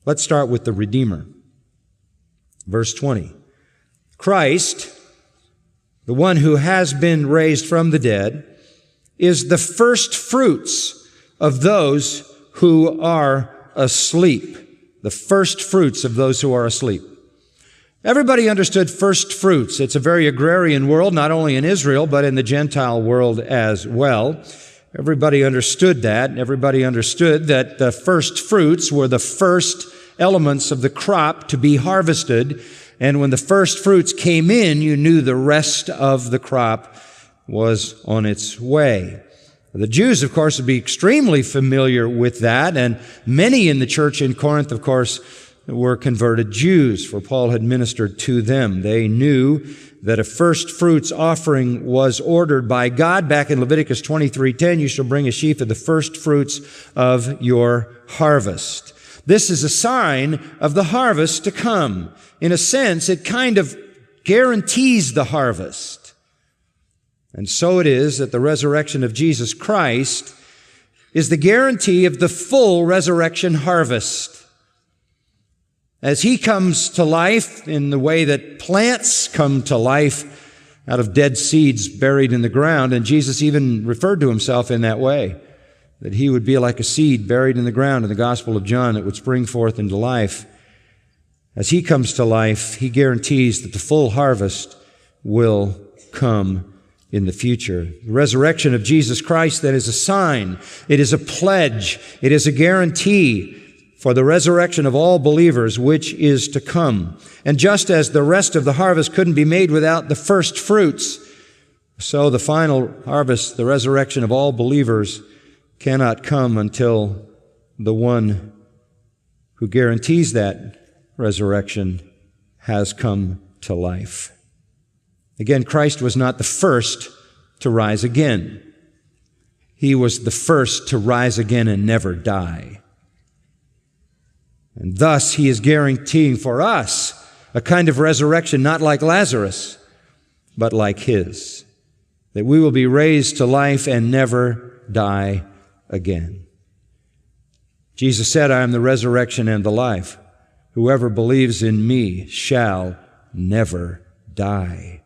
Let's start with the Redeemer. Verse 20. Christ, the one who has been raised from the dead, is the first fruits of those who are asleep. The first fruits of those who are asleep. Everybody understood first fruits. It's a very agrarian world, not only in Israel, but in the Gentile world as well. Everybody understood that. Everybody understood that the first fruits were the first elements of the crop to be harvested. And when the first fruits came in, you knew the rest of the crop was on its way. The Jews, of course, would be extremely familiar with that, and many in the church in Corinth, of course, were converted Jews, for Paul had ministered to them. They knew that a first fruits offering was ordered by God. Back in Leviticus 23:10, you shall bring a sheaf of the first fruits of your harvest. This is a sign of the harvest to come. In a sense, it kind of guarantees the harvest. And so it is that the resurrection of Jesus Christ is the guarantee of the full resurrection harvest. As He comes to life in the way that plants come to life out of dead seeds buried in the ground, and Jesus even referred to Himself in that way, that He would be like a seed buried in the ground in the Gospel of John that would spring forth into life. As He comes to life, He guarantees that the full harvest will come in the future. The resurrection of Jesus Christ, that is a sign. It is a pledge. It is a guarantee for the resurrection of all believers, which is to come. And just as the rest of the harvest couldn't be made without the first fruits, so the final harvest, the resurrection of all believers, cannot come until the one who guarantees that resurrection has come to life. Again, Christ was not the first to rise again. He was the first to rise again and never die. And thus, He is guaranteeing for us a kind of resurrection not like Lazarus, but like His, that we will be raised to life and never die again. Jesus said, I am the resurrection and the life. Whoever believes in me shall never die.